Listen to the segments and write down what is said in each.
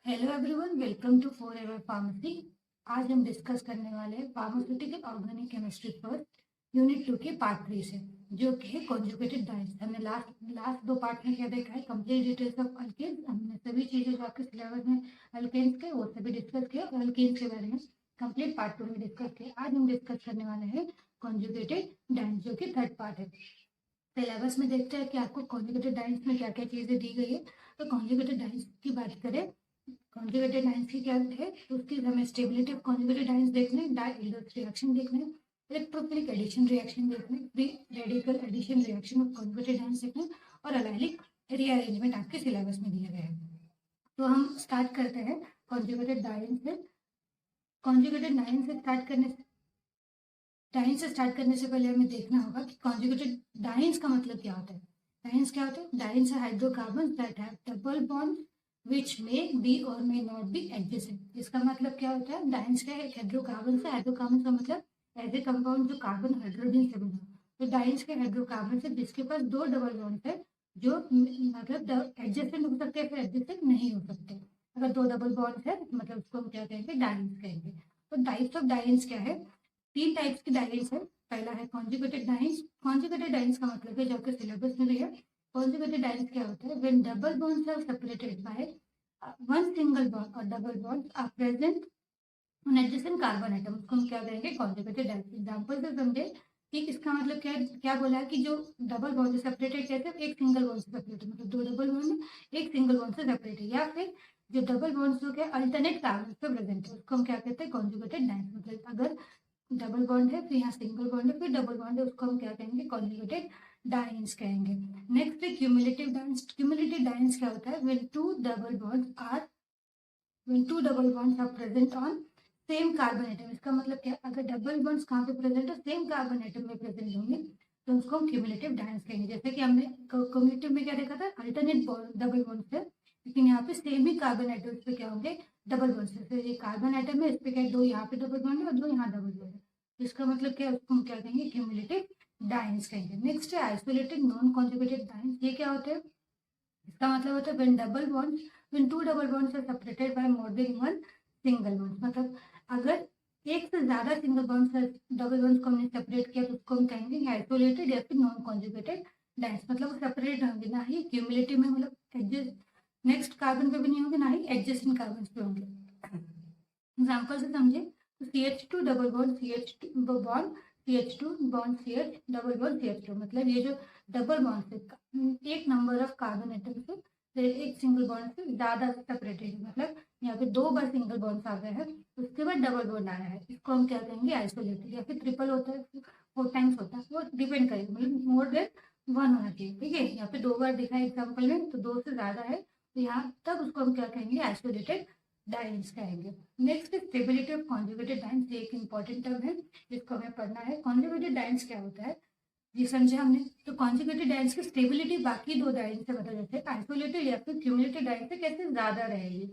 Hello everyone, welcome to forever pharmacy. आज हम discuss करने वाले हैं फार्मास्यूटिकल ऑर्गेनिक केमिस्ट्री पर यूनिट 2 के पार्ट 3 से, जो कि है कॉन्जुगेटेड डाइस। हमने लास्ट दो पार्ट में क्या देखा है, कंप्लीट डिटेल्स ऑफ अल्केन्स। हमने सभी चीजें जो आपके सिलेबस में अल्केन्स के वो सभी डिस्कस किया और अल्केन्स के बारे में कंप्लीट पार्ट 2 में डिस्कस किया। आज हम डिस्कस करने वाले हैं कॉन्जुगेटेड डाइस, जो कि थर्ड पार्ट है। सिलेबस में देखते हैं कि आपको कॉन्जुगेटेड डाइस में क्या क्या चीजें दी गई है। तो कॉन्जुगेटेड डाइस की बात करें, कॉन्जुगेटेड आयंस की क्या है, उसकी हमें स्टेबिलिटी ऑफ कॉन्जुगेटेड आयंस देखने, डाई-एल्डोज रिएक्शन देखने, इलेक्ट्रोफिलिक एडिशन रिएक्शन देखने, free radical addition reaction of conjugated ions देखने और एलाइलिक रीअरेंजमेंट आपके सिलेबस में दिया गया है। तो हम स्टार्ट करते हैं कॉन्जुगेटेड डाइंस से। कॉन्जुगेटेड डाइंस से स्टार्ट करने से पहले हमें देखना होगा कि कॉन्जुगेटेड डाइंस का मतलब क्या होता है। डाइंस क्या होता है? डाइंस है hydrocarbon that have double bond which may be or may not be adjacent। इसका मतलब क्या होता है? डाइंस का एक हाइड्रोकार्बन से, हाइड्रोकार्बन का मतलब ऐसे कंपाउंड जो कार्बन हाइड्रोजन से बना। तो डाइंस के हाइड्रोकार्बन से जिसके पास दो डबल बॉन्ड है, जो मतलब एडजेसेंट हो सकते हैं, फिर एडजेसेंट नहीं हो सकते। अगर दो डबल बॉन्ड है मतलब उसको हम क्या कहेंगे? डाइंस कहेंगे। तो टाइप्स ऑफ डाइंस क्या है? तीन टाइप्स की डाइंस है। पहला है कॉन्जुगेटेड डाइंस। कॉन्जुगेटेड डाइंस का मतलब है, जो आपके सिलेबस में भी है, कॉन्जुगेटेड डाइंस क्या होता है? When double bonds are separated by one single bond और double bond are present on adjacent carbon atom, उसको हम क्या कहेंगे? Conjugated dice. एग्जांपल से समझे कि इसका मतलब क्या है, क्या बोला है कि जो डबल बॉन्ड से सेपरेटेड कैसे? एक सिंगल बॉन्ड से सेपरेटेड, मतलब दो डबल बॉन्ड एक सिंगल बॉन्ड से सेपरेटेड, या फिर जो डबल बॉन्ड जो क्या अल्टरनेट कार्बन पे प्रेजेंट है, उसको हम क्या कहते हैं? Conjugated dice. मतलब अगर डबल बॉन्ड है, फिर यहाँ सिंगल बॉन्ड है, फिर डबल बॉन्ड है, उसको हम क्या कहेंगे? कॉन्जुगेटेड डाइंस कहेंगे। नेक्स्ट है क्यूमुलेटिव डाइंस। क्यूमुलेटिव डाइंस क्या होता है? When two double bonds are present on same carbon atom. इसका मतलब क्या? अगर डबल बॉन्ड्स कहाँ पे प्रेजेंट है? सेम कार्बन एटम में प्रेजेंट होंगे, तो उसको हम क्यूमुलेटिव डाइंस कहेंगे। जैसे कि हमने क्यूमुलेटिव में क्या देखा था? अल्टरनेट डबल बॉन्ड्स है, लेकिन यहाँ पे सेम ही कार्बन एटम पे क्या होंगे? डबल बॉन्ड्स है। फिर ये कार्बन एटम है, इस पे क्या है? दो यहाँ पे डबल बॉन्ड है और दो यहाँ डबल बॉन्ड है। इसका मतलब क्या है? उसको हम क्या कहेंगे? क्यूमुलेटिव डाइंस कहेंगे। नेक्स्ट है आइसोलेटेड नॉन कॉन्जुगेटेड डाइंस। ये क्या होते हैं? इसका मतलब होता है when two double bonds are separated by more than one single bond. मतलब अगर एक से ज्यादा सिंगल बॉन्ड से डबल बॉन्ड्स को हमने सेपरेट किया, तो उसको हम कहेंगे आइसोलेटेड या फिर नॉन कॉन्जुगेटेड डाइंस। मतलब वो सेपरेट होंगे, ना ही क्यूमुलेटिव में, मतलब एडजस्ट नेक्स्ट कार्बन पे भी नहीं होंगे, ना ही एडजेसेंट कार्बन पे होंगे। एग्जाम्पल से समझे तो CH2 double bond CH2 bond CH2 bond CH double bond CH2, मतलब ये जो डबल बॉन्ड से एक नंबर ऑफ कार्बन एटम से एक सिंगल बॉन्ड से ज्यादा सेपरेटेड, मतलब यहाँ पे दो बार सिंगल बॉन्ड आ गए हैं, उसके बाद डबल बॉन्ड आया है, इसको हम क्या कहेंगे? आइसोलेटेड। या फिर ट्रिपल होता है, 4 टाइम्स होता है, वो डिपेंड करेगा, मतलब मोर देन वन होना चाहिए। ठीक है, यहाँ पे दो बार दिखा है एग्जाम्पल में, तो दो से ज्यादा है, तो यहाँ तब उसको हम क्या कहेंगे? आइसोलेटेड डाइंस कहेंगे। Next stability of conjugated dice. एक इंपॉर्टेंट टर्म है, जिसको हमें पढ़ना है। कॉन्जुगेटेड डाइंस क्या होता है, ये समझे हमने। तो कॉन्जुगेटेड डाइंस की स्टेबिलिटी बाकी दो डाइंस से बदल जाते हैं, आइसोलेटेड या फिर क्यूमुलेटेड डाइंस से कैसे ज्यादा रहेगी।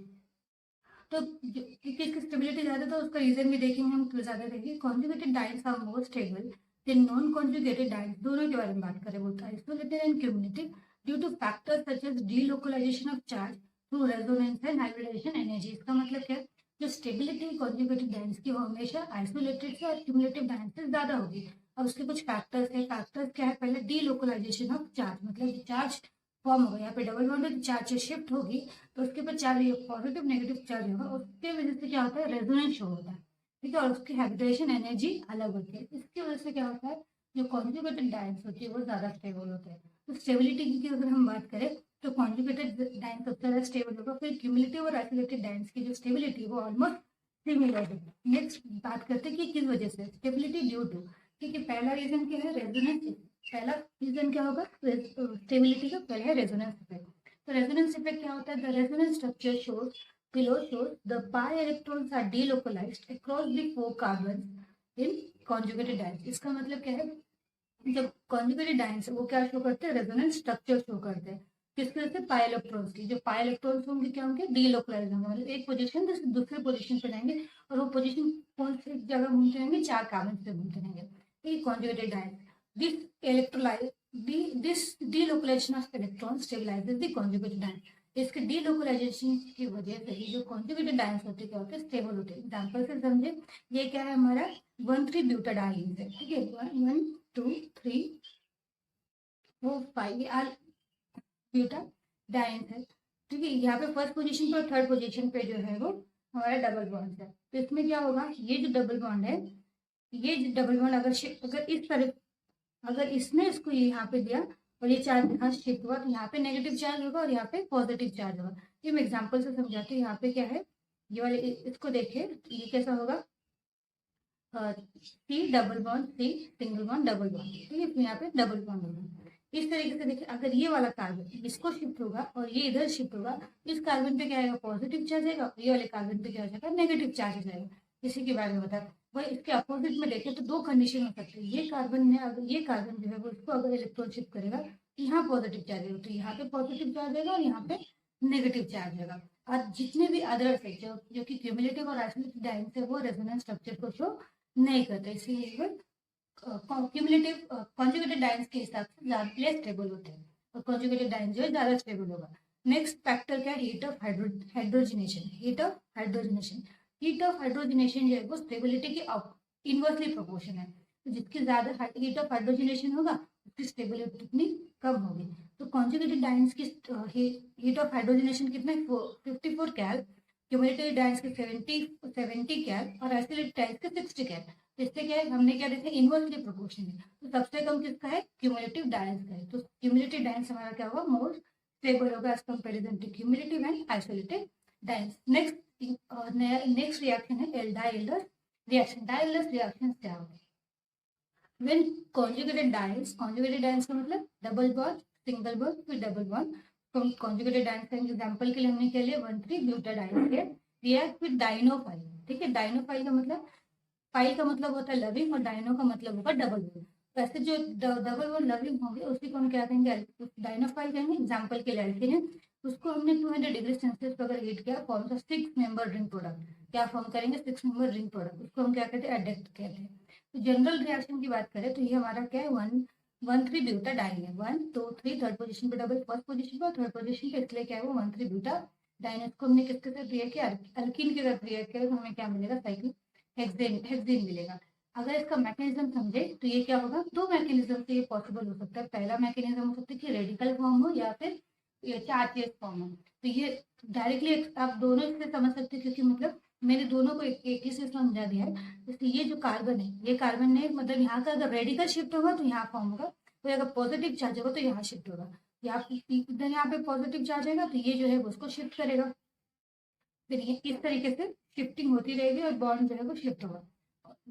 तो किसकी स्टेबिलिटी ज्यादा, तो उसका रीजन भी देखेंगे हम क्यों ज्यादा रहेगी। Conjugated dienes are more stable than non conjugated dienes. दोनों के बारे में बात करें, बोलता है isolated and cumulated due to factors such as delocalization of charge through resonance and hybridization energy. इसका मतलब क्या है? जो स्टेबिलिटी कॉन्जुगेटेड डाइंस की वो हमेशा आइसोलेटेड से और क्यूमुलेटिव डाइंस से ज्यादा होगी। अब उसके कुछ फैक्टर्स है। फैक्टर्स क्या है? पहले डीलोकलाइजेशन ऑफ चार्ज, मतलब चार्ज फॉर्म होगा, यहाँ पे डबल बॉन्ड चार्ज शिफ्ट होगी, तो उसके ऊपर चार्ज पॉजिटिव नेगेटिव चार्ज होगा, उसके वजह से क्या होता है? रेजोनेंस शो होता है। ठीक है, और उसकी हाइब्रिडेशन एनर्जी अलग होती है। इसकी वजह से क्या होता है? जो कॉन्जुगेटेड डाइंस होती है वो ज्यादा स्टेबल होते हैं। तो स्टेबिलिटी की अगर हम बात करें, तो कॉन्जुगेटेड डाइंस सबसे ज्यादा स्टेबल होगा। फिर क्यूमुलेटिव और आइसोलेटेड डाइंस की जो स्टेबिलिटी है वो ऑलमोस्ट सिमिलर है। नेक्स्ट बात करते हैं कि किस वजह से स्टेबिलिटी ड्यू टू। ठीक है, पहला रीजन क्या है? रेजोनेंस। पहला रीजन क्या होगा? स्टेबिलिटी का पहले है रेजोनेंस इफेक्ट। तो रेजोनेंस इफेक्ट क्या होता है? The resonance structure shows below shows the pi electrons are delocalized across the four carbons in conjugated dyes। इसका मतलब क्या है? जब कॉन्जुगेटेड डाइंस है वो क्या शो करते हैं? रेजोनेंस स्ट्रक्चर शो करते हैं। किसकी वजह से? पाई इलेक्ट्रॉन्स की। जो पाई इलेक्ट्रॉन्स होंगे क्या होंगे? डीलोकलाइज होंगे, मतलब एक पोजीशन से दूसरे पोजीशन पे जाएंगे, और वो पोजीशन कौन सी जगह घूमते रहेंगे? चार कार्बन पे घूमते रहेंगे। ये conjugated dice. This electrolysed this delocalization of electrons stabilizes the conjugate ion। इसके डीलोकलाइजेशन की वजह से ही जो कॉन्जुगेटेड आयंस होते क्या होते हैं, स्टेबल होते हैं। एग्जाम्पल से समझे, ये क्या है हमारा 1,3-ब्यूटाडाइन है, ठीक है, 1 2 3 4 5 ये आर ब्यूटाडाइन है, ठीक है। यहाँ पे फर्स्ट पोजीशन पे और थर्ड पोजीशन पे जो है वो हमारा डबल बॉन्ड है। तो इसमें क्या होगा, ये जो डबल बॉन्ड है, ये डबल बॉन्ड अगर इस तरह, अगर इसने इसको यहाँ पे दिया और ये चार्ज यहाँ शिफ्ट हुआ, तो यहाँ पे नेगेटिव चार्ज होगा और यहाँ पे पॉजिटिव चार्ज होगा। ये मैं एग्जांपल से समझाती हूँ। यहाँ पे क्या है, ये वाले इसको देखिए, ये कैसा होगा, C double bond C single bond double bond, ठीक है, फिर यहाँ पे डबल बॉन्ड होगा। इस तरीके से देखिए, अगर ये वाला कार्बन इसको शिफ्ट होगा और ये इधर शिफ्ट होगा, इस कार्बन पे क्या आएगा, पॉजिटिव चार्ज आएगा, ये वाले कार्बन पे क्या हो जाएगा, नेगेटिव चार्ज हो जाएगा। इसी के बारे में बता, वही इसके अपोजिट में देखें तो दो कंडीशन हो सकती है। ये कार्बन ने अगर ये कार्बन जो है वो इसको अगर इलेक्ट्रॉन शिफ्ट करेगा, यहाँ पॉजिटिव चार्ज आएगा, तो यहाँ पे पॉजिटिव चार्ज आएगा और यहाँ पे नेगेटिव चार्ज आएगा। और जितने भी अदर्स है जो कि क्यूमुलेटिव और आइसोलेटेड आयंस है वो रेजोनेंस स्ट्रक्चर को शो नहीं करते, इसलिए क्यूमुलेटिव कॉन्जुगेटेड आयंस के हिसाब से ज्यादा लेस स्टेबल होते हैं और कॉन्जुगेटेड आयंस जो है ज्यादा स्टेबल होगा। नेक्स्ट फैक्टर क्या है, heat of hydrogenation. Heat of hydrogenation, heat of hydrogenation जो है वो स्टेबिलिटी के इनवर्सली प्रोपोर्शन है। तो जितकी ज्यादा हीट ऑफ हाइड्रोजनेशन होगा उसकी स्टेबिलिटी उतनी कम होगी। तो कॉन्जुगेटेड आयंस की हीट ऑफ हाइड्रोजनेशन कितना है, 54 कैल, क्यूमुलेटिव आयंस के 70 कैल और आइसोलेटेड आयंस के 60 कैल। इससे क्या है, हमने क्या देखा, इनवर्सली प्रोपोर्शन है। तो सबसे कम किसका है, क्यूमुलेटिव आयंस का है। तो क्यूमुलेटिव आयंस हमारा क्या होगा, मोर स्टेबल होगा as comparison to cumulative and isolated ions. Next reaction है एल्डाइलस रिएक्शन। डाइलस रिएक्शन क्या होगा, व्हेन conjugated ions का मतलब डबल बॉन्ड सिंगल बॉन्ड फिर डबल बॉन्ड। तो conjugated ions का एग्जांपल के लिए हमने क्या लिया, 1,3-ब्यूटाडाइन है, रिएक्ट विद डाइनोफाइल, ठीक है। डाइनोफाइल का मतलब, फाइल का मतलब होता है लविंग और डाइनो का मतलब होगा डबल बॉन्ड। वैसे जो डबल बॉन्ड लविंग होंगे उसी को हम क्या कहेंगे, डाइनोफाइल कहेंगे। एग्जांपल के लिए एल्कीन है, उसको हमने 200 डिग्री सेल्सियस पर अगर हीट किया, फॉर्म 6 मेंबर रिंग प्रोडक्ट, क्या फॉर्म करेंगे, 6 मेंबर रिंग प्रोडक्ट, उसको हम क्या कहते हैं, एडेक्ट कहते हैं। तो जनरल रिएक्शन की बात करें तो ये हमारा क्या है, 1,3-ब्यूटाडाइन है, 1 2 3 थर्ड पोजीशन पे डबल, फर्स्ट पोजीशन पे थर्ड पोजीशन पे, इसलिए क्या है वो 1,3-ब्यूटाडाइन। इसको हमने किसके साथ रिएक्ट किया, अल्कीन के साथ रिएक्ट किया, तो हमें क्या मिलेगा, साइक्लिक हेक्सेन मिलेगा। अगर इसका मैकेनिज्म समझे तो ये क्या होगा, दो मैकेनिज्म से ये पॉसिबल हो सकता है। पहला मैकेनिज्म हो सकता है कि रेडिकल फॉर्म हो या फिर चार्जेस फॉर्म हो। तो ये डायरेक्टली आप दोनों से समझ सकते हैं, क्योंकि मतलब मैंने दोनों को एक ही से समझा दिया है। जैसे ये जो कार्बन है, ये कार्बन ने मतलब यहाँ का अगर रेडिकल शिफ्ट होगा तो यहाँ फॉर्म होगा, तो अगर पॉजिटिव चार्ज होगा तो यहाँ शिफ्ट होगा। यहाँ पे पॉजिटिव चार्ज आएगा तो ये जो है उसको शिफ्ट करेगा, फिर ये इस तरीके से शिफ्टिंग होती रहेगी और बॉन्ड जो है वो शिफ्ट होगा।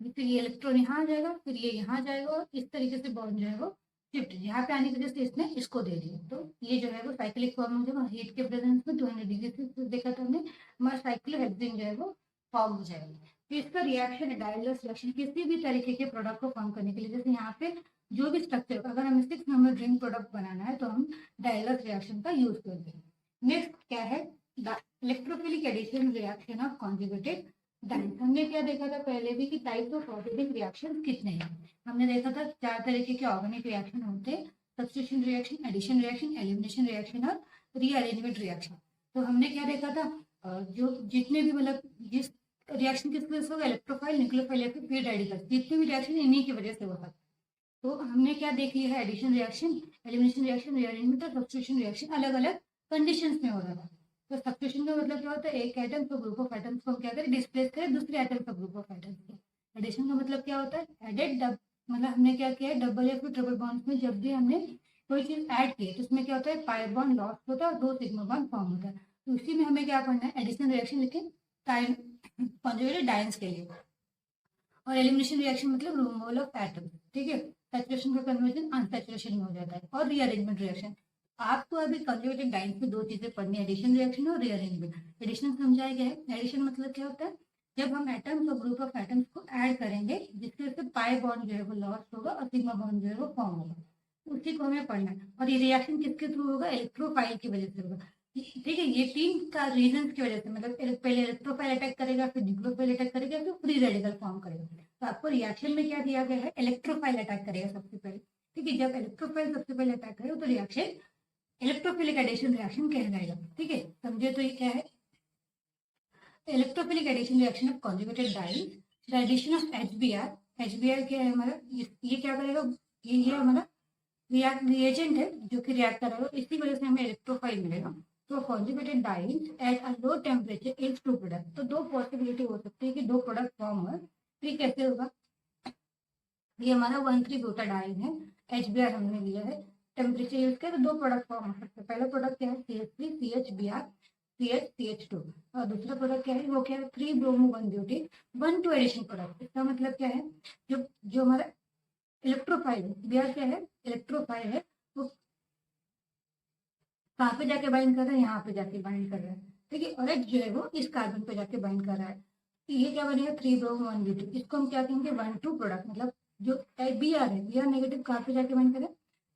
फिर ये इलेक्ट्रॉन यहाँ आ जाएगा, फिर ये यहाँ जाएगा और इस तरीके से बॉन्ड जो है वो शिफ्ट, यहाँ पे आने की वजह से इसने इसको दे दिया। तो ये जो है वो साइक्लिक फॉर्म हो जाएगा। हीट के प्रेजेंस में 200 डिग्री से देखा था हमने, हमारा साइक्लोहेक्सेन जो है वो फॉर्म हो जाएगा। तो इसका रिएक्शन है डाइलस रिएक्शन, किसी भी तरीके के प्रोडक्ट को फॉर्म करने के लिए। जैसे यहाँ पे जो भी स्ट्रक्चर, अगर हमें 6 मेंबर रिंग प्रोडक्ट बनाना है तो हम डाइलस रिएक्शन का यूज करते हैं। नेक्स्ट क्या है, electrophilic addition reaction of conjugated dienes. हमने क्या देखा था पहले भी कि टाइप्स ऑफ ऑर्गेनिक रिएक्शन कितने हैं। हमने देखा था 4 तरीके के ऑर्गेनिक रिएक्शन होते हैं, substitution reaction, addition reaction, elimination reaction और रीअरेंजमेंट रिएक्शन। तो हमने क्या देखा था, जो जितने भी मतलब जिस रिएक्शन किस वजह से होगा, इलेक्ट्रोफाइल, न्यूक्लियोफाइल या फिर फ्री रेडिकल, जितने भी रिएक्शन इन्हीं की वजह से होता है। तो हमने क्या देख लिया है, addition reaction, elimination reaction, rearrangement और सब्स्टिट्यूशन रिएक्शन अलग अलग कंडीशंस में हो रहा था। तो सब्स्टिट्यूशन का मतलब क्या होता है, एक एटम को ग्रुप ऑफ एटम्स को हम क्या करें, डिस्प्लेस करें दूसरे एटम का ग्रुप ऑफ एटम्स को। एडिशन का मतलब क्या होता है, एडेड मतलब हमने क्या किया है, डबल या फिर ट्रिपल बॉन्ड्स में जब भी हमने कोई चीज ऐड की है तो उसमें क्या होता है, पाई बॉन्ड लॉस होता है और 2 सिग्मा बॉन्ड फॉर्म होता है। तो उसी में हमें क्या करना है, एडिशन रिएक्शन लिखे कॉन्जुगेटेड डाइंस के लिए, और एलिमिनेशन रिएक्शन मतलब रिमूवल ऑफ एटम, ठीक है। सैचुरेशन का कन्वर्जन अनसैचुरेशन में हो जाता है। और रीअरेंजमेंट रिएक्शन, आपको अभी कंजुगेटेड डाइंस में 2 चीजें पढ़नी है, एडिशन रिएक्शन और रीअरेंजमेंट। एडिशन समझाया गया है। एडिशन मतलब क्या होता है, जब हम एटम्स और ग्रुप ऑफ एटम्स को ऐड करेंगे जिसकी वजह से पाई बॉन्ड जो है वो लॉस होगा और सिग्मा बॉन्ड जो है वो फॉर्म होगा, उसी को हमें पढ़ना है। और ये रिएक्शन किसके थ्रू होगा, इलेक्ट्रोफाइल की वजह से होगा, ठीक है। ये 3 का रीजन की वजह से, मतलब पहले इलेक्ट्रोफाइल अटैक करेगा, फिर न्यूक्लियोफाइल अटैक करेगा, फिर फ्री रेडिकल फॉर्म करेगा। तो आपको रिएक्शन में क्या दिया गया है, इलेक्ट्रोफाइल अटैक करेगा सबसे पहले, ठीक है। जब इलेक्ट्रोफाइल सबसे पहले अटैक करेगा तो रिएक्शन इलेक्ट्रोफिलिक एडिशन रिएक्शन कहलाएगा। ठीक है, समझे? तो ये क्या है? Electrophilic addition reaction of conjugated dienes, the addition of HBr क्या है हमारा? ये क्या करेगा? ये हमारा रिएजेंट है जो कि रिएक्ट करेगा, इसी वजह से हमें इलेक्ट्रोफाइल मिलेगा। तो conjugated dienes at a low temperature is two product. तो दो पॉसिबिलिटी हो सकती है कि दो प्रोडक्ट फॉर्म हो। फिर कैसे होगा? ये हमारा 1,3-ब्यूटाडाइन है, एचबीआर हमने लिया है, टेम्परेचर यूज किया तो दो प्रोडक्ट फॉर्म हो सकते हैं। पहला प्रोडक्ट क्या है? CH3 CHBr CH और दूसरा प्रोडक्ट क्या है? वो क्या है? 3-ब्रोमो 1-ब्यूटेन 1,2 एडिशन प्रोडक्ट। इसका मतलब क्या है? जो जो हमारा इलेक्ट्रोफाइल है, बीआर क्या है? इलेक्ट्रोफाइल है, वो कहाँ पे जाके बाइंड कर रहा है? यहाँ पे जाके बाइंड कर रहा है। ठीक है, और एक जो है वो इस कार्बन पे जाके बाइंड कर रहा है। तो ये क्या बनेगा? 3-ब्रोमो 1-ब्यूटेन। इसको हम क्या कहेंगे? 1,2 प्रोडक्ट। मतलब जो बीआर है, बीआर नेगेटिव कहाँ पे जाके बाइंड करे?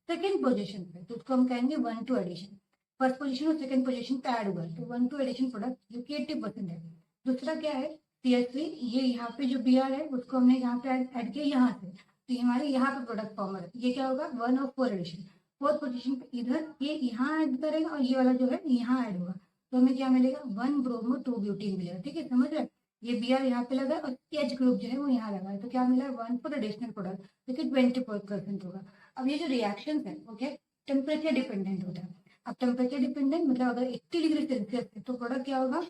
सेकेंड पोजीशन पे, तो उसको हम कहेंगे 1,2 एडिशन। फर्स्ट पोजीशन और सेकंड पोजीशन पे ऐड हुआ है, तो 1,2 एडिशन प्रोडक्ट जो कि 80% है। दूसरा क्या है? CH3, ये यहाँ पे जो बीआर है उसको हमने यहाँ पे ऐड किया यहाँ से, तो ये हमारे यहाँ पे प्रोडक्ट फॉर्म है। ये क्या होगा? 1 और 4 एडिशन। फोर्थ पोजीशन पे इधर ये यहाँ ऐड करेगा और ये वाला जो है यहाँ ऐड होगा, तो हमें क्या मिलेगा? 1-ब्रोमो 2-ब्यूटीन मिलेगा। ठीक है, समझ रहे? ये बीआर यहाँ पे लगा और एच ग्रुप जो है वो यहाँ लगा है, तो क्या मिला? 1,4 एडिशनल प्रोडक्ट, जो कि 24% होगा। अब ये जो रिएक्शन है वो क्या? टेम्परेचर डिपेंडेंट होता है। अब टेम्परेचर डिपेंडेंट मतलब अगर 80 डिग्री सेल्सियस है तो प्रोडक्ट क्या होगा?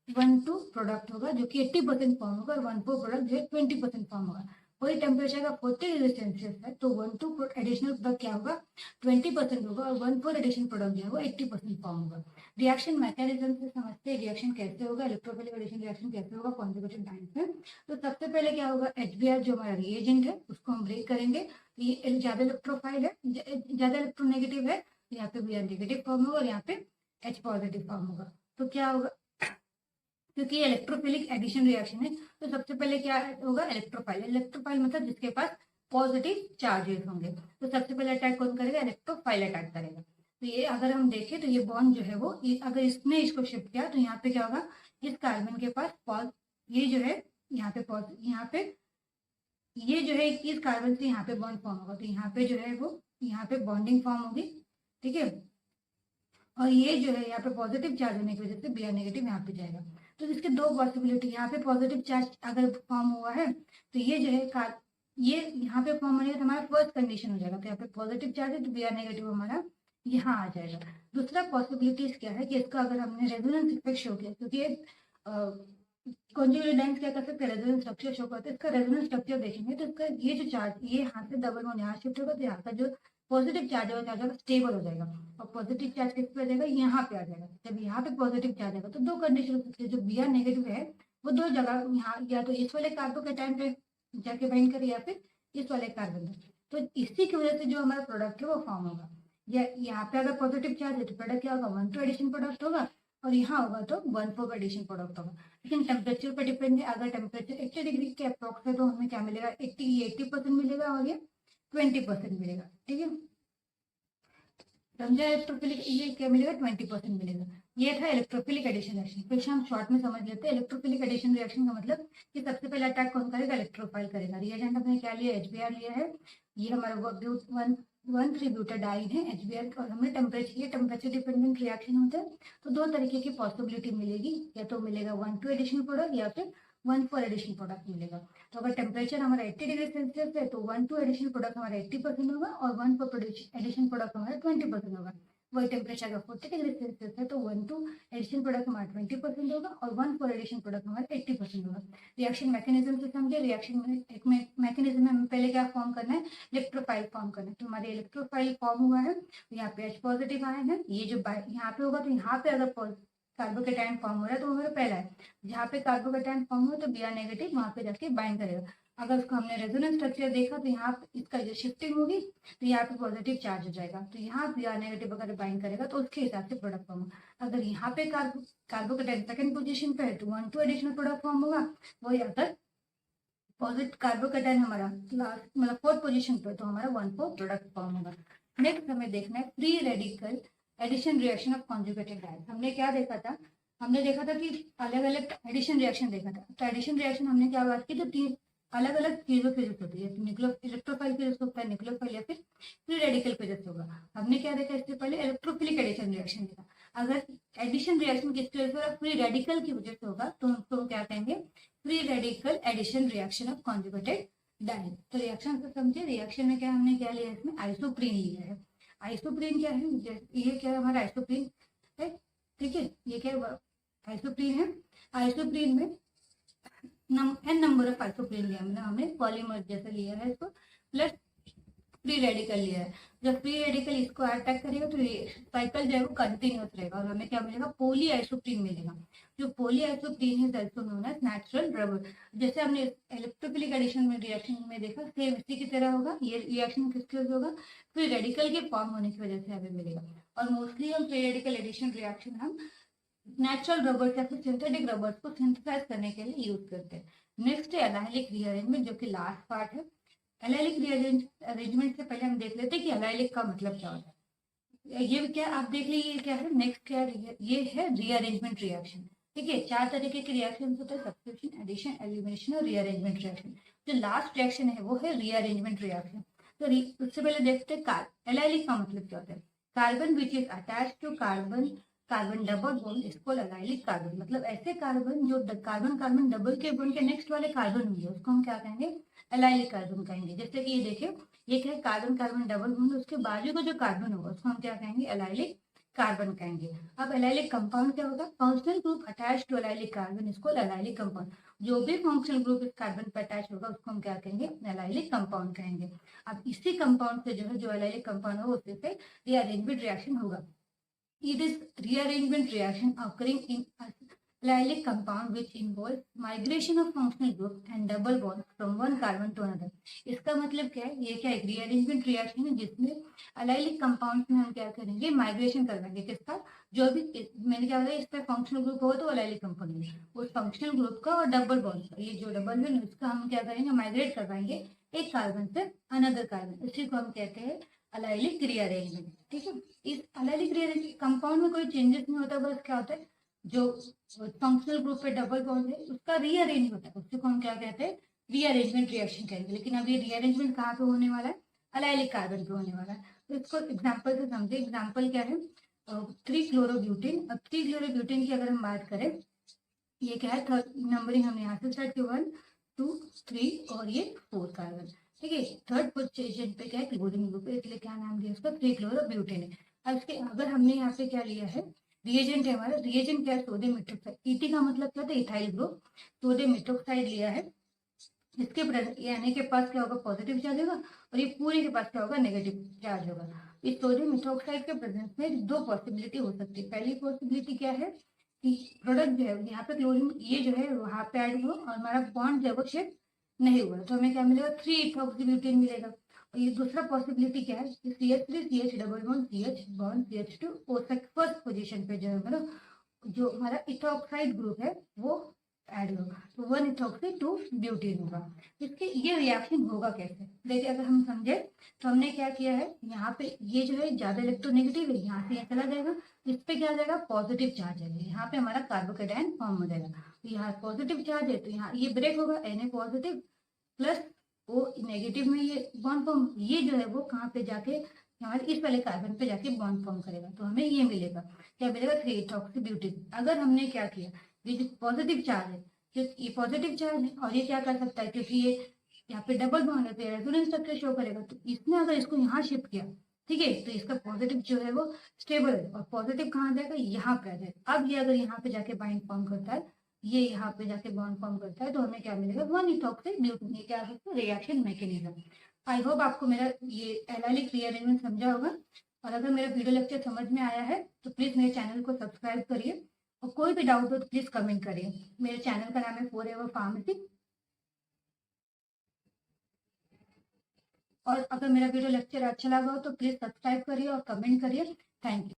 1,2 प्रोडक्ट होगा जो कि 80% फॉर्म होगा, और 1,4 प्रोडक्ट जो है 20% फॉर्म होगा। वही टेम्परेचर का 40 डिग्री सेल्सियस है तो 1,2 एडिशनल प्रोडक्ट क्या होगा? 20% होगा, और 1,4 एडिशनल प्रोडक्ट जो है वो 80% फॉर्म होगा। रिएक्शन मैकेनिज्म से समझते हैं रिएक्शन कैसे होगा, इलेक्ट्रोफिलिक एडिशन रिएक्शन कैसे होगा कॉन्जुगेटेड डाइज में। तो सबसे पहले क्या होगा? एचबीआर जो हमारा रिएजेंट है उसको हम ब्रेक करेंगे। ये ज्यादा इलेक्ट्रोफाइल है, ज्यादा इलेक्ट्रोनेगेटिव है, तो यहाँ पे बीआर नेगेटिव फॉर्म होगा और यहाँ पे एच पॉजिटिव फॉर्म होगा। तो क्या होगा? क्योंकि ये इलेक्ट्रोफिलिक एडिशन रिएक्शन है, तो सबसे पहले क्या होगा? इलेक्ट्रोफाइल। इलेक्ट्रोफाइल मतलब जिसके पास पॉजिटिव चार्जेस होंगे, तो सबसे पहले अटैक कौन करेगा? इलेक्ट्रोफाइल अटैक करेगा। तो ये अगर हम देखें तो ये बॉन्ड जो है वो अगर इसने इसको शिफ्ट किया तो यहाँ पे क्या होगा? इस कार्बन के पास ये जो है यहाँ पे यहाँ पे ये जो है इस कार्बन से यहाँ पे बॉन्ड फॉर्म होगा, तो यहाँ पे जो है वो यहाँ पे बॉन्डिंग फॉर्म होगी। ठीक है, और ये जो है यहाँ पे पॉजिटिव चार्ज होने की वजह से बीआर नेगेटिव यहाँ पे जाएगा। तो इसके दो पॉसिबिलिटी, यहाँ पे पॉजिटिव चार्ज अगर फॉर्म हुआ है तो ये जो है ये यहाँ पे फॉर्म होने का हमारा फर्स्ट कंडीशन हो जाएगा, तो यहाँ पे पॉजिटिव चार्ज है तो बीआर नेगेटिव हमारा यहाँ आ जाएगा। दूसरा पॉसिबिलिटीज क्या है कि इसका अगर हमने रेजोनेंस इफेक्ट शो किया, क्योंकि कॉन्जुगेटेड डाइज क्या कर सकते हैं? रेजोनेंस स्ट्रक्चर शो करते हैं। इसका रेजोनेंस स्ट्रक्चर देखेंगे तो इसका ये जो चार्ज ये यहाँ से डबल बॉन्ड यहाँ शिफ्ट होगा, तो यहाँ का जो पॉजिटिव चार्ज होगा चार्ज स्टेबल हो जाएगा, और पॉजिटिव चार्ज किस पे आ जाएगा? यहाँ पे आ जाएगा। जब यहाँ पे पॉजिटिव चार्ज आएगा तो दो कंडीशन हो सकती है, जो बीआर नेगेटिव है वो दो जगह यहाँ या तो इस वाले कार्बोकेटाइन पे जाके बाइंड करे या फिर इस वाले कार्बन पे, तो इसी की वजह से जो हमारा प्रोडक्ट है वो फॉर्म होगा। या यहाँ पे अगर पॉजिटिव चार्ज है तो प्रोडक्ट क्या होगा? 1,2 एडिशन प्रोडक्ट होगा, और यहाँ होगा तो 1,4 एडिशन प्रोडक्ट होगा। लेकिन टेम्परेचर पर डिपेंड है। अगर टेम्परेचर 80 डिग्री के अप्रॉक्स है तो हमें क्या मिलेगा? 80% मिलेगा और ये 20% मिलेगा। ठीक है, समझा? इलेक्ट्रोफिलिक ये क्या मिलेगा? 20% मिलेगा। ये था इलेक्ट्रोफिलिक एडिशन रिएक्शन। फिर हम शॉर्ट में समझ लेते हैं इलेक्ट्रोफिलिक एडिशन रिएक्शन का मतलब कि सबसे पहले अटैक कौन करेगा? इलेक्ट्रोफाइल करेगा। रिएजेंट हमने क्या लिया? एचबीआर लिया है। ये हमारा 1,3-ब्यूटाडाइन है एचबीआर, और हमने टेम्परेचर डिपेंडेंट रिएक्शन होता है, तो दो तरीके की पॉसिबिलिटी मिलेगी, या तो मिलेगा 1,2 एडिशन प्रोडक्ट या फिर 1,4 एडिशन प्रोडक्ट मिलेगा। तो अगर टेम्परेचर हमारा 80 डिग्री सेल्सियस है तो 1,2 एडिशन प्रोडक्ट हमारा 80% होगा, और 1,4 एडिशन प्रोडक्ट हमारा 20% होगा। वही टेम्परेचर अगर 40 डिग्री सेल्सियस है तो 1,2 एडिशन प्रोडक्ट हमारा 20% होगा, और 1,4 एडिशन प्रोडक्ट हमारा 80% होगा। रिएक्शन मैकेनिज्म से समझे। रिएक्शन में एक मैकेनिज्म में हमें पहले क्या फॉर्म करना है? इलेक्ट्रोफाइल फॉर्म करना है। तो हमारे इलेक्ट्रोफाइल फॉर्म हुआ है, तो यहाँ पे H पॉजिटिव आया है, ये जो यहाँ पे होगा तो यहाँ पे अगर कार्बोकेटाइन फॉर्म हो रहा है तो हमारा पहला है, जहाँ पे कार्बोकेटाइन फॉर्म हो तो बीआर नेगेटिव वहां पे जाके बाइंड करेगा। अगर उसको हमने रेजोनेंस स्ट्रक्चर देखा तो यहाँ इसका जो शिफ्टिंग होगी तो यहाँ पे पॉजिटिव चार्ज हो जाएगा, तो यहाँ बीआर नेगेटिव अगर बाइंड करेगा तो उसके हिसाब से प्रोडक्ट फॉर्म होगा। अगर यहाँ पे कार्बोकेटाइन सेकंड पोजीशन पे है तो 1,2 एडिशनल प्रोडक्ट फॉर्म होगा। वही अगर पॉजिटिव कार्बोकेटाइन हमारा लास्ट मतलब फोर्थ पोजीशन पे तो हमारा 1,4 प्रोडक्ट फॉर्म होगा। नेक्स्ट हमें देखना है free radical addition reaction of conjugated dienes. हमने क्या देखा था? हमने देखा था कि अलग अलग एडिशन रिएक्शन देखा था। तो एडिशन रिएक्शन हमने क्या बात की? तो अलग अलग चीजों के जैसे होती है, इलेक्ट्रोफाइल के जैसे होता है न्यूक्लियोफाइल या फिर फ्री रेडिकल के जैसे होगा। हमने क्या देखा इससे पहले, इलेक्ट्रोफिलिक एडिशन रिएक्शन देखा। अगर एडिशन रिएक्शन किसकी वजह से होगा, फ्री रेडिकल की वजह से होगा, तो उसको क्या कहेंगे, free radical addition reaction of conjugated diene. तो रिएक्शन से समझे, रिएक्शन में क्या हमने क्या लिया है, इसमें आइसोप्रीन लिया है। आइसोप्रीन क्या है, ये क्या है हमारा आइसोप्रीन है, ठीक है, ये क्या है, आइसोप्रीन है। आइसोप्रीन में एन नंबर ऑफ आइसोप्रीन लिया, मतलब हमने पॉलीमर जैसे लिया है इसको, प्लस फ्री रेडिकल लिया है। जब फ्री रेडिकल इसको अटैक करेगा तो साइकिल जो है वो कंटिन्यूस रहेगा और हमें क्या मिलेगा, पोली आइसोप्रीन मिलेगा। जो poly isoprene is also known as natural rubber. जैसे हमने इलेक्ट्रोफिलिक एडिशन में रिएक्शन में देखा, सेम इसी की तरह होगा। ये रिएक्शन किसकी वजह से होगा, फ्री रेडिकल के फॉर्म होने की वजह से हमें मिलेगा। और मोस्टली हम फ्री रेडिकल एडिशन रिएक्शन हम नेचुरल रबर्स या फिर सिंथेटिक रबर्स को सिंथेसाइज करने के लिए यूज करते हैं। नेक्स्ट है एलाइलिक रीअरेंजमेंट, जो कि लास्ट पार्ट है। एलाइलिक रीअरेंजमेंट से पहले हम देख लेते हैं कि एलाइलिक का मतलब क्या होता है। ये क्या आप देख लीजिए, क्या है नेक्स्ट, क्या है, ये है रीअरेंजमेंट रिएक्शन। ठीक है, 4 तरीके के रिएक्शन होते हैं, सब्स्टिट्यूशन, एडिशन, एलिमिनेशन और रीअरेंजमेंट रिएक्शन। जो लास्ट रिएक्शन है वो है रीअरेंजमेंट रिएक्शन। तो उससे पहले देखते हैं एलाइलिक का मतलब क्या होता है। Carbon which is attach to carbon carbon double bond is called allylic carbon. मतलब ऐसे कार्बन जो कार्बन कार्बन डबल के बॉन्ड के नेक्स्ट वाले कार्बन होंगे उसको हम क्या कहेंगे, एलाइलिक कार्बन कहेंगे। जैसे कि ये देखिए, ये क्या है, कार्बन कार्बन डबल बॉन्ड, उसके बाजू का जो कार्बन होगा उसको हम क्या कहेंगे, एलाइलिक कार्बन कहेंगे। अब एलाइलिक कंपाउंड क्या होगा, functional group attach to allylic carbon इसको एलाइलिक कंपाउंड। जो भी फंक्शनल ग्रुप इस कार्बन पर अटैच होगा उसको हम क्या कहेंगे, एलाइलिक कंपाउंड कहेंगे। अब इसी कंपाउंड से जो है, जो एलाइलिक कंपाउंड होगा उससे रीअरेंजमेंट रिएक्शन होगा। It is rearrangement reaction occurring in allylic compound which involves migration of functional group and double bonds from one carbon to another। इसका मतलब क्या है, ये क्या एक rearrangement reaction है जिसमें allylic compounds में हम क्या करेंगे, माइग्रेशन करवाएंगे। किसका, जो भी मैंने क्या बताया, इस पर फंक्शनल ग्रुप होगा तो allylic कंपाउंड है, उस फंक्शनल ग्रुप का और डबल बॉन्ड का, ये जो डबल है उसका हम क्या करेंगे, माइग्रेट करवाएंगे एक कार्बन से अनदर कार्बन। इसी को हम कहते हैं एलाइलिक रीअरेंजमेंट। ठीक है, इस एलाइलिक रीअरेंजमेंट कंपाउंड में कोई चेंजेस नहीं होता, बस क्या होता है, जो फंक्शनल ग्रुप पे डबल बॉन्ड है उसका रीअरेंज होता है, उसको हम क्या कहते हैं, रीअरेंजमेंट रिएक्शन कहेंगे। लेकिन अब ये रीअरेंजमेंट कहाँ पे होने वाला है, एलाइलिक कार्बन पे होने वाला है। तो इसको एग्जाम्पल से समझे। एग्जाम्पल क्या है, 3-क्लोरोब्यूटेन। अब 3-क्लोरोब्यूटेन की अगर हम बात करें, ये क्या है, थर्ड नंबरिंग हमने यहाँ से स्टार्ट किया, 1 2 3 और ये 4 कार्बन। ठीक है, थर्ड पोजीशन पे क्या है, क्लोरीन ग्रुप है, इसलिए क्या नाम दिया उसका, 3-क्लोरोब्यूटेन है। अब इसके अगर हमने यहाँ पे क्या लिया है, रिएजेंट है हमारा, रिएजेंट क्या है, सोडियम मेथोक्साइड। ईटी का मतलब क्या होता है, इथाइल ग्रुप, सोडियम मेथोक्साइड लिया है। इसके यानी के पास क्या होगा, पॉजिटिव चार्ज होगा, और ये पूरे के पास क्या होगा, नेगेटिव चार्ज होगा। इस सोडियम मेथोक्साइड के प्रेजेंस में 2 पॉसिबिलिटी हो सकती है। पहली पॉसिबिलिटी क्या है कि प्रोडक्ट जो है यहाँ पे क्लोरीन ये जो है वहां पे ऐड हुआ और हमारा बॉन्ड जो है वो शेप नहीं हुआ, तो हमें क्या मिलेगा, 3-इथॉक्सीब्यूटेन मिलेगा। और ये दूसरा पॉसिबिलिटी क्या है, CH3 CH double bond CH bond CH2 first position पे जो है मतलब जो हमारा इथॉक्साइड ग्रुप है वो ऐड होगा, तो 1-इथॉक्सी-2-ब्यूटेन होगा। इसके ये रिएक्शन होगा कैसे, देखिए अगर हम समझे तो हमने क्या किया है, यहाँ पे ये जो है ज्यादा इलेक्ट्रोनेगेटिव है, यहाँ से यहाँ चला जाएगा, इस पे क्या आ जाएगा, पॉजिटिव चार्ज आएगा, यहाँ पे हमारा कार्बोकेटायन फॉर्म हो जाएगा। तो यहाँ पॉजिटिव चार्ज है तो यहाँ ये ब्रेक होगा, Na positive plus O negative में ये बॉन्ड फॉर्म, ये जो है वो कहाँ पे जाके हमारे इस वाले कार्बन पे जाके बॉन्ड फॉर्म करेगा, तो हमें ये मिलेगा, क्या मिलेगा, 3-इथॉक्सी-ब्यूटेन। अगर हमने क्या किया, ये जो पॉजिटिव चार्ज है, ये पॉजिटिव चार्ज है और ये क्या कर सकता है, क्योंकि ये यहाँ पे डबल बॉन्ड है तो रेजोनेंस स्ट्रक्चर शो करेगा, तो इसने अगर इसको यहाँ शिफ्ट किया, ठीक है, तो इसका पॉजिटिव जो है वो स्टेबल है और पॉजिटिव कहाँ जाएगा, यहाँ पे आ जाएगा। अब ये अगर यहाँ पे जाके बाइंड फॉर्म करता है, ये यहाँ पे जाके बॉन्ड फॉर्म करता है, तो हमें क्या मिलेगा, 1-इथॉक्सी-ब्यूटेन। ये क्या है, रिएक्शन मैकेनिज्म। आई होप आपको मेरा ये एलाइलिक रीअरेंजमेंट समझा होगा। और अगर मेरा वीडियो लेक्चर समझ में आया है तो प्लीज मेरे चैनल को सब्सक्राइब करिए, और कोई भी डाउट हो तो प्लीज कमेंट करिए। मेरे चैनल का नाम है फॉरएवर फार्मेसी। और अगर मेरा वीडियो लेक्चर अच्छा लगा हो तो प्लीज सब्सक्राइब करिए और कमेंट करिए। Thank you.